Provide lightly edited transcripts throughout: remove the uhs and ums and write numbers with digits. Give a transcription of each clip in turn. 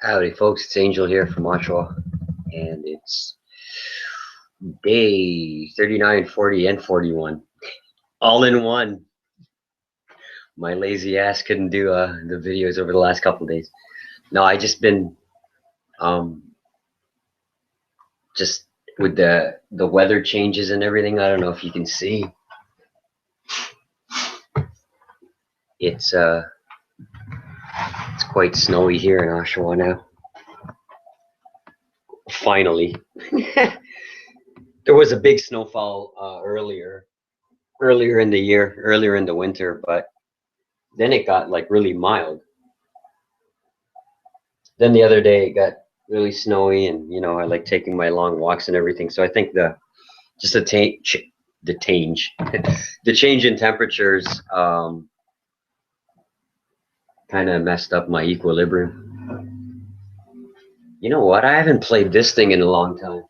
Howdy, folks. It's Angel here from Oshawa, and it's day 39, 40, and 41, all in one. My lazy ass couldn't do the videos over the last couple of days. No, I just been just with the weather changes and everything. I don't know if you can see. It's quite snowy here in Oshawa now. Finally. There was a big snowfall earlier in the year, earlier in the winter, but then it got like really mild. Then the other day it got really snowy, and I like taking my long walks and everything. So I think the change in temperatures kind of messed up my equilibrium. You know what? I haven't played this thing in a long time.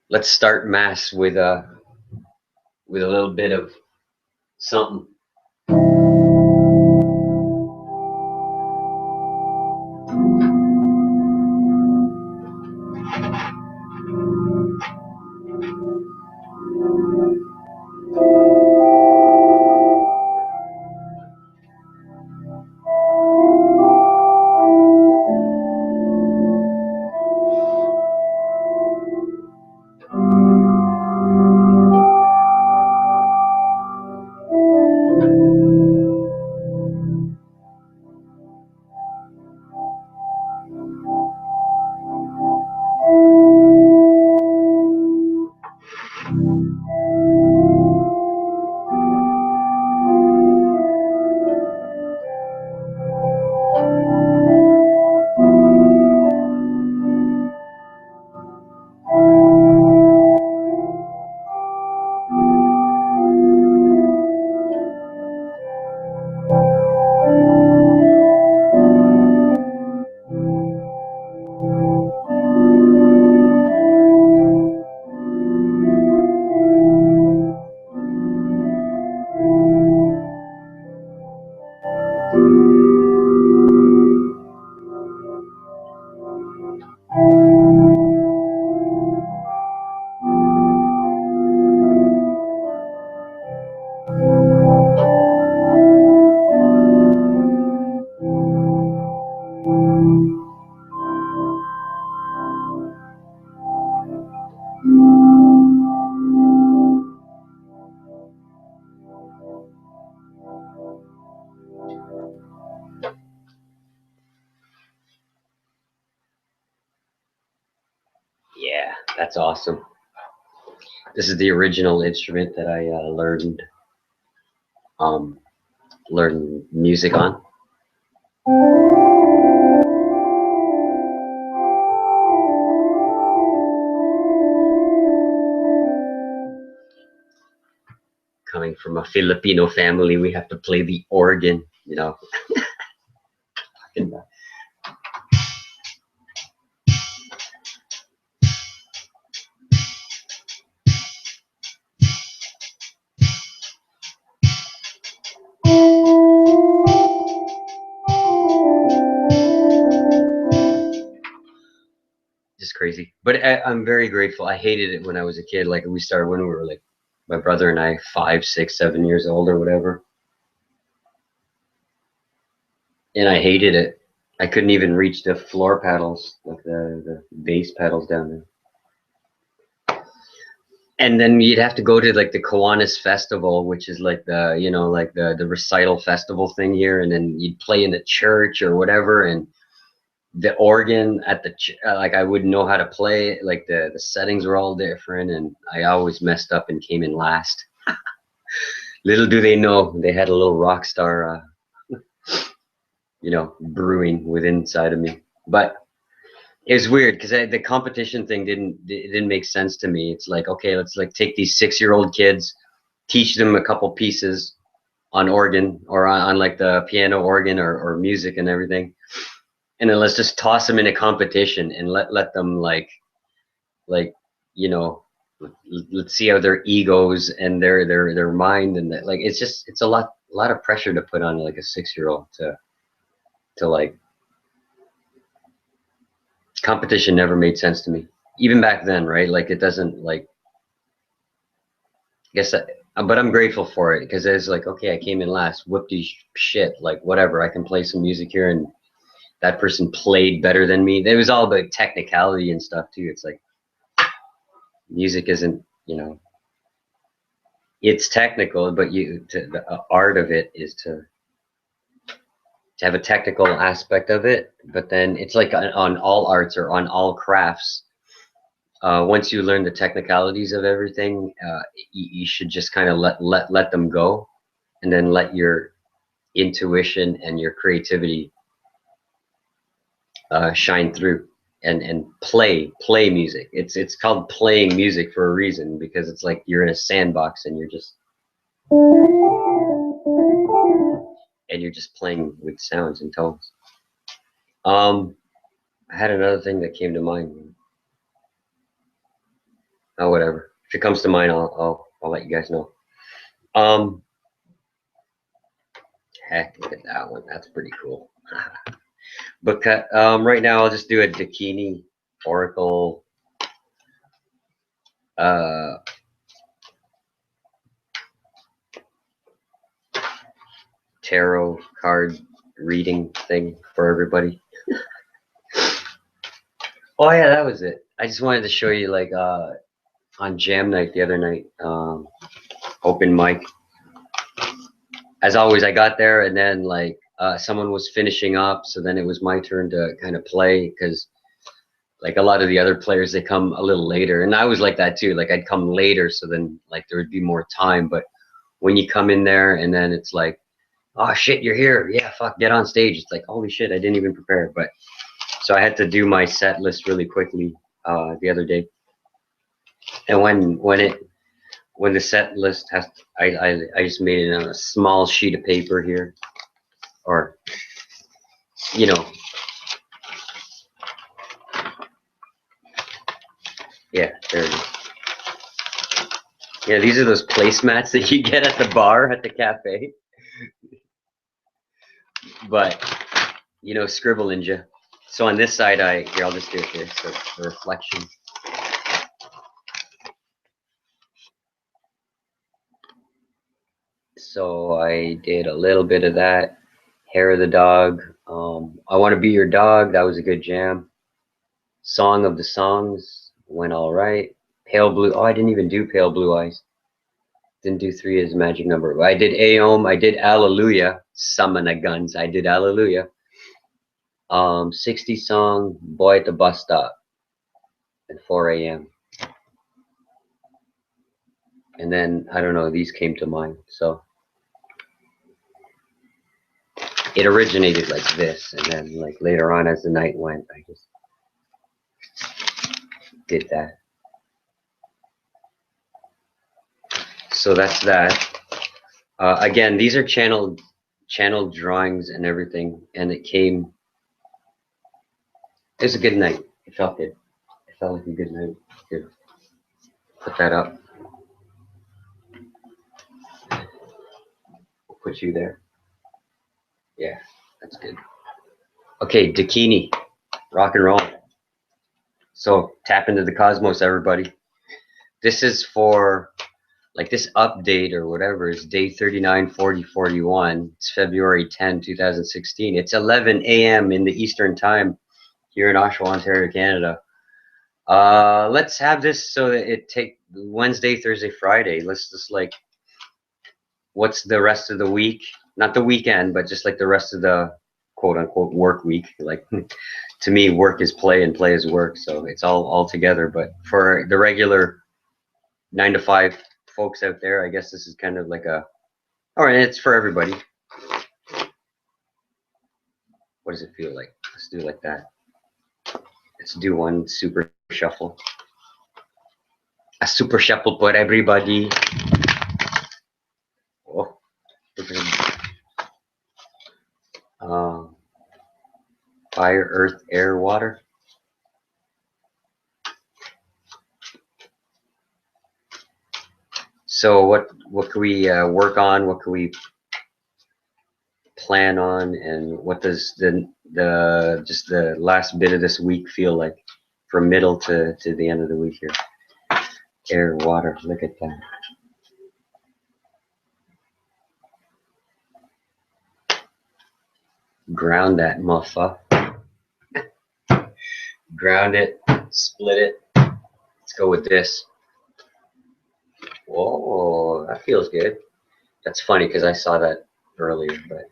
Let's start mass with a little bit of something. Yeah, that's awesome. This is the original instrument that I learned music on. Coming from a Filipino family, we have to play the organ, Just crazy. But I'm very grateful. I hated it when I was a kid. Like we started when we were like, my brother and I, 5, 6, 7 years old or whatever. And I hated it. I couldn't even reach the floor pedals, like the bass pedals down there. And then you'd have to go to like the Kiwanis Festival, which is like the, like the recital festival thing here. And then you'd play in the church or whatever. And the organ at the like I wouldn't know how to play it. Like the settings were all different, and I always messed up and came in last. Little do they know, they had a little rock star brewing within inside of me. But it was weird because the competition thing didn't make sense to me. It's like, okay, let's like take these 6-year-old kids, teach them a couple pieces on organ or on like the piano organ or music and everything, and then let's just toss them in a competition and let them like let's see how their egos and their mind and that, like it's a lot a lot of pressure to put on like a 6-year-old to like competition never made sense to me. Even back then, right? Like it doesn't like I guess but I'm grateful for it because it's like, okay, I came in last, whoopty shit, like whatever, I can play some music here and that person played better than me. It was all about technicality and stuff too. It's like music isn't, it's technical, but the art of it is to have a technical aspect of it. But then it's like on all arts or on all crafts. Once you learn the technicalities of everything, you should just kind of let them go, and then let your intuition and your creativity shine through and play music. It's called playing music for a reason, because it's like you're in a sandbox and you're just playing with sounds and tones. I had another thing that came to mind. Oh, whatever. If it comes to mind, I'll let you guys know. Heck, look at that one. That's pretty cool. But right now, I'll just do a Dakini Oracle tarot card reading thing for everybody. Oh yeah, that was it. I just wanted to show you, like, on jam night the other night, open mic. As always, I got there and then like someone was finishing up, so then it was my turn to kind of play, because like a lot of the other players, they come a little later, and I was like that too. Like I'd come later, so then like there would be more time. But when you come in there and then it's like, oh shit, you're here, yeah, fuck, get on stage. It's like, holy shit, I didn't even prepare. But so I had to do my set list really quickly the other day, and when the set list has to, I just made it on a small sheet of paper here, or you know, yeah, there it is. Yeah, these are those placemats that you get at the bar at the cafe. But Scribble Ninja. So on this side, I'll just do it here, so the reflection. So I did a little bit of that. Hair of the Dog. I Want to Be Your Dog. That was a good jam. Song of the Songs went all right. Pale Blue. Oh, I didn't even do Pale Blue Eyes. Didn't do 3 as magic number. But I did Aom. I did Alleluia. Summon a Guns. I did Alleluia. 60 song Boy at the Bus Stop at 4 a.m. And then I don't know, these came to mind. So it originated like this, and then like later on as the night went, I just did that. So that's that. Again, these are channeled drawings and everything, and it was a good night. It felt good. It felt like a good night. Here, put that up. We'll put you there. Yeah, that's good. Okay, Dakini, rock and roll. So tap into the cosmos, everybody. This is for like this update or whatever is day 39, 40, 41. It's February 10, 2016. It's 11 a.m. in the Eastern Time here in Oshawa, Ontario, Canada. Let's have this so that it take Wednesday, Thursday, Friday. Let's just like, what's the rest of the week? Not the weekend, but just like the rest of the quote unquote work week. Like to me, work is play and play is work. So it's all together. But for the regular 9 to 5 folks out there, I guess this is kind of like all right, it's for everybody. What does it feel like? Let's do it like that. Let's do one super shuffle. A super shuffle for everybody. Oh, fire, earth, air, water. So what can we work on? What can we plan on, and what does the just the last bit of this week feel like, from middle to the end of the week here. Air, water, look at that. Ground that motherfucker. Ground it, split it. Let's go with this. Whoa, that feels good. That's funny because I saw that earlier, but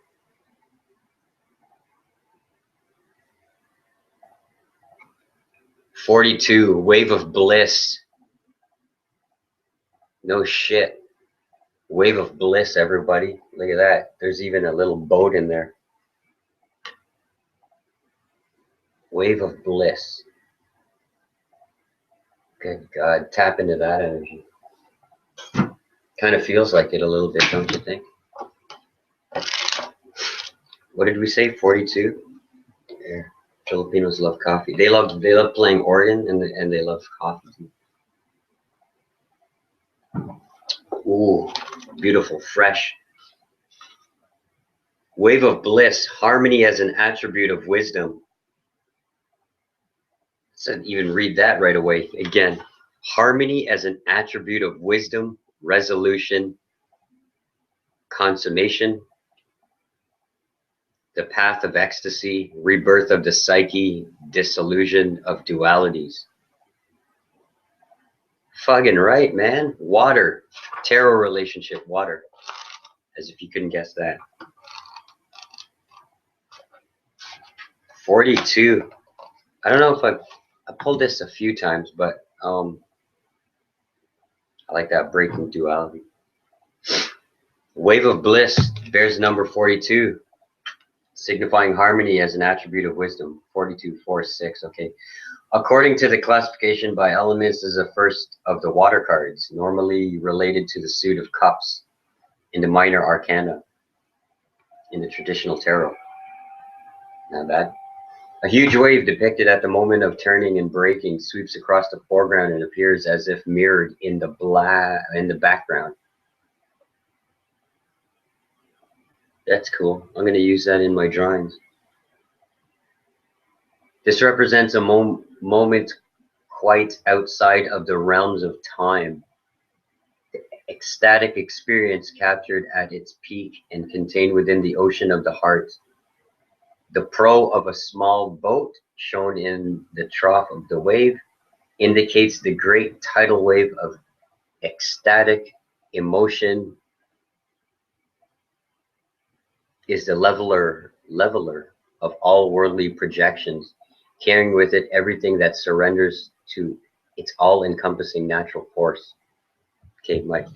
42, wave of bliss. No shit. Wave of bliss, everybody. Look at that. There's even a little boat in there. Wave of bliss. Good God, tap into that energy. Kind of feels like it a little bit, don't you think? What did we say? 42? Yeah. Filipinos love coffee. They love playing organ, and they love coffee. Ooh, beautiful, fresh. Wave of bliss, harmony as an attribute of wisdom. Let's even read that right away. Again, harmony as an attribute of wisdom, resolution, consummation, the path of ecstasy, rebirth of the psyche, dissolution of dualities. Fucking right, man. Water, tarot relationship, water. As if you couldn't guess that. 42. I don't know if I pulled this a few times, but I like that breaking duality. Wave of bliss bears number 42, signifying harmony as an attribute of wisdom. 42, 4, 6. Okay. According to the classification by elements, is the first of the water cards, normally related to the suit of cups in the minor arcana in the traditional tarot. Not bad. A huge wave depicted at the moment of turning and breaking sweeps across the foreground and appears as if mirrored in the background. That's cool. I'm going to use that in my drawings. This represents a moment quite outside of the realms of time. The ecstatic experience captured at its peak and contained within the ocean of the heart. The prow of a small boat, shown in the trough of the wave, indicates the great tidal wave of ecstatic emotion, is the leveler of all worldly projections, carrying with it everything that surrenders to its all-encompassing natural force. Okay, my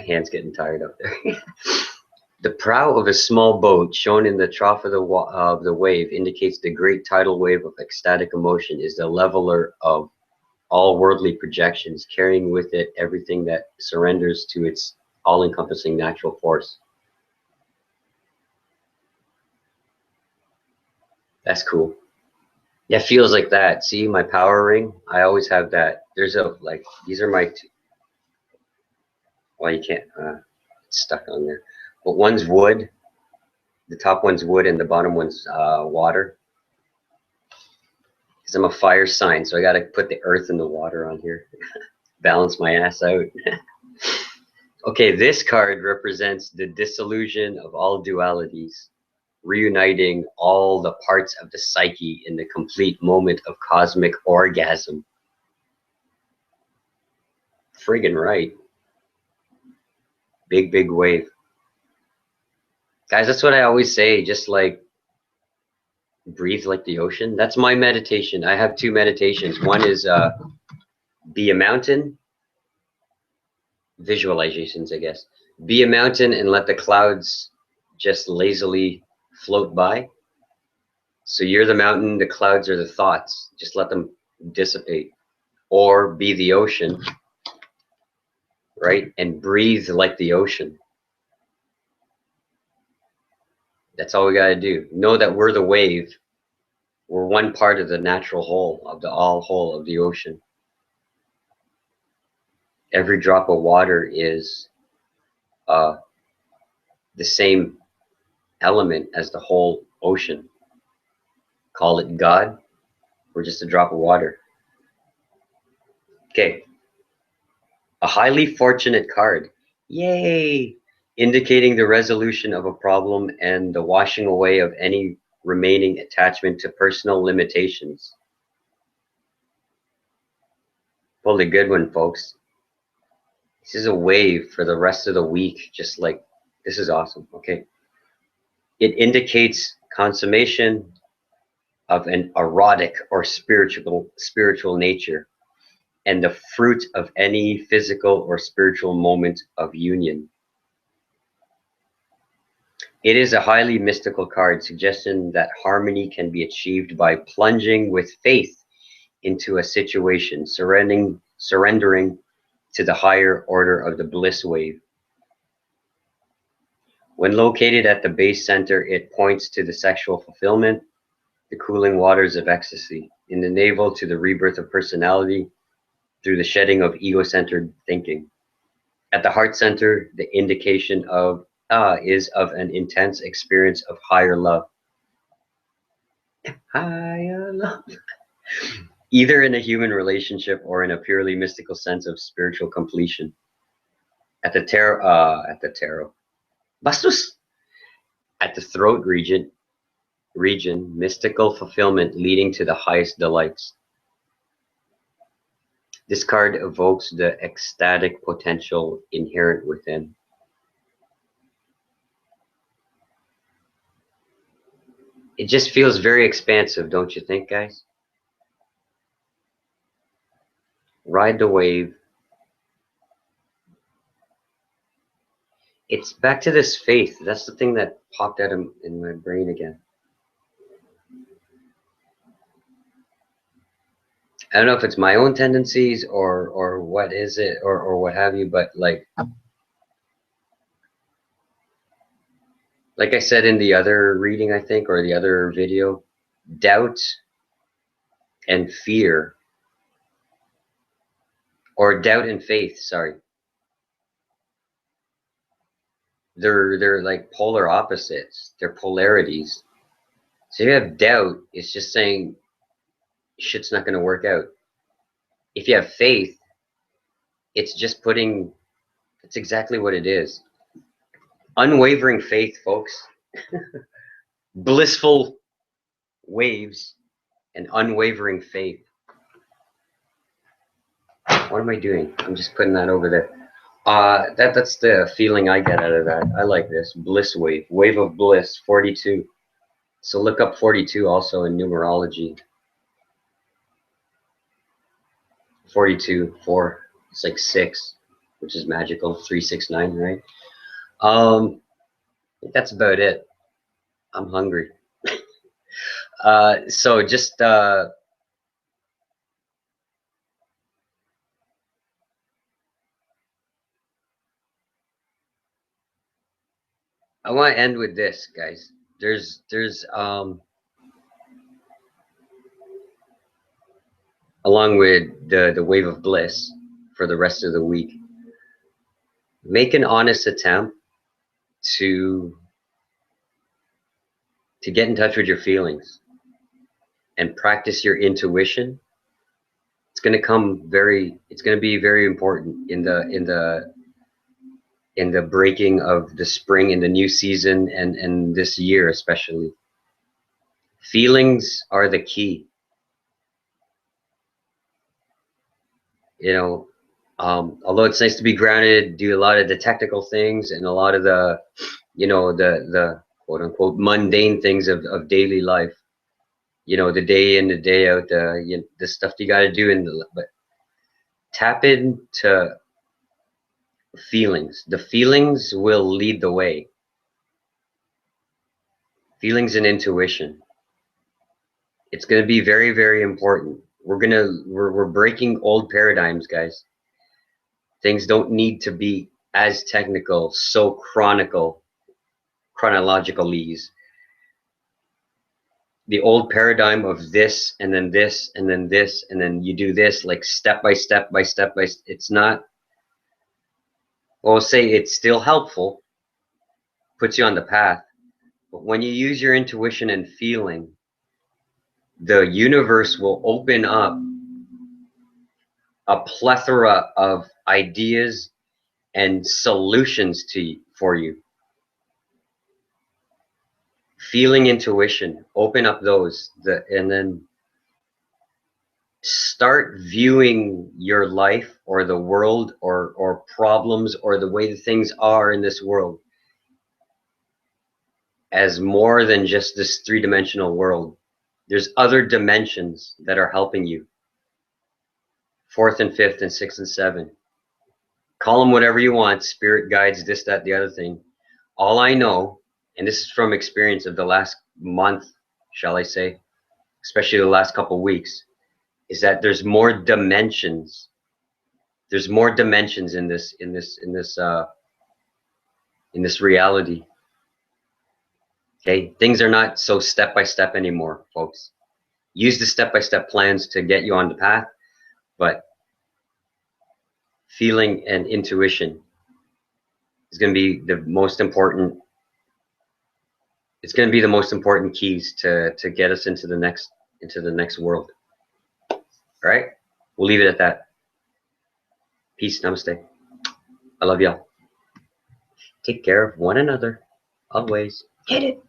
hand's getting tired up there. The prow of a small boat, shown in the trough of the wave, indicates the great tidal wave of ecstatic emotion, is the leveler of all worldly projections, carrying with it everything that surrenders to its all-encompassing natural force. That's cool. Yeah, it feels like that. See my power ring? I always have that. There's these are my two. Well, you can't, it's stuck on there. But one's wood. The top one's wood and the bottom one's water. Because I'm a fire sign, so I got to put the earth and the water on here. Balance my ass out. Okay, this card represents the dissolution of all dualities, reuniting all the parts of the psyche in the complete moment of cosmic orgasm. Friggin' right. Big, big wave. Guys, that's what I always say, just like breathe like the ocean. That's my meditation. I have two meditations. One is be a mountain, visualizations, I guess. Be a mountain and let the clouds just lazily float by. So you're the mountain, the clouds are the thoughts. Just let them dissipate. Or be the ocean, right? And breathe like the ocean. That's all we got to do. Know that we're the wave. We're one part of the natural whole, of the all whole of the ocean. Every drop of water is the same element as the whole ocean. Call it God or just a drop of water. Okay, a highly fortunate card. Yay! Indicating the resolution of a problem and the washing away of any remaining attachment to personal limitations. Pulled a good one, folks. This is a wave for the rest of the week, just like, this is awesome, okay? It indicates consummation of an erotic or spiritual nature and the fruit of any physical or spiritual moment of union. It is a highly mystical card, suggesting that harmony can be achieved by plunging with faith into a situation, surrendering to the higher order of the bliss wave. When located at the base center, it points to the sexual fulfillment, the cooling waters of ecstasy, in the navel to the rebirth of personality through the shedding of ego-centered thinking. At the heart center, the indication of is of an intense experience of higher love. Higher love. Either in a human relationship or in a purely mystical sense of spiritual completion. At the tarot. Bastos. At the throat region, mystical fulfillment leading to the highest delights. This card evokes the ecstatic potential inherent within. It just feels very expansive, don't you think, guys? Ride the wave. It's back to this faith. That's the thing that popped out in my brain again. I don't know if it's my own tendencies or what is it or what have you, but like I said in the other reading, I think, or the other video, doubt and fear, or doubt and faith, sorry. They're like polar opposites. They're polarities. So if you have doubt, it's just saying shit's not going to work out. If you have faith, it's just putting, it's exactly what it is. Unwavering faith, folks. Blissful waves and unwavering faith. What am I doing? I'm just putting that over there. That's the feeling I get out of that. I like this. Bliss wave. Wave of bliss, 42. So look up 42 also in numerology. 42, 4. It's like 6, which is magical. 369, right? I think that's about it. I'm hungry. So just I want to end with this, guys. There's along with the wave of bliss for the rest of the week, make an honest attempt to get in touch with your feelings and practice your intuition. It's going to be very important in the breaking of the spring, in the new season, and this year especially. Feelings are the key. You know, although it's nice to be grounded, do a lot of the technical things and a lot of the, you know, the quote unquote mundane things of daily life. You know, the day in, the day out, the stuff you got to do, but tap into feelings. The feelings will lead the way. Feelings and intuition. It's going to be very, very important. We're breaking old paradigms, guys. Things don't need to be as technical, so chronologically. The old paradigm of this and then this and then this and then you do this, like step by step by step by. It's not. Well, say it's still helpful, puts you on the path. When you use your intuition and feeling, the universe will open up a plethora of ideas and solutions for you. Feeling, intuition, open up those, and then start viewing your life or the world or problems or the way that things are in this world as more than just this three-dimensional world. There's other dimensions that are helping you. Fourth and fifth and sixth and seven. Call them whatever you want, spirit guides, this, that, the other thing. All I know, and this is from experience of the last month, shall I say, especially the last couple weeks, is that there's more dimensions. There's more dimensions in this reality. Okay, things are not so step by step anymore, folks. Use the step by step plans to get you on the path, but feeling and intuition is going to be the most important. It's going to be the most important keys to get us into the next world. All right, we'll leave it at that. Peace, namaste. I love y'all. Take care of one another always. Hit it.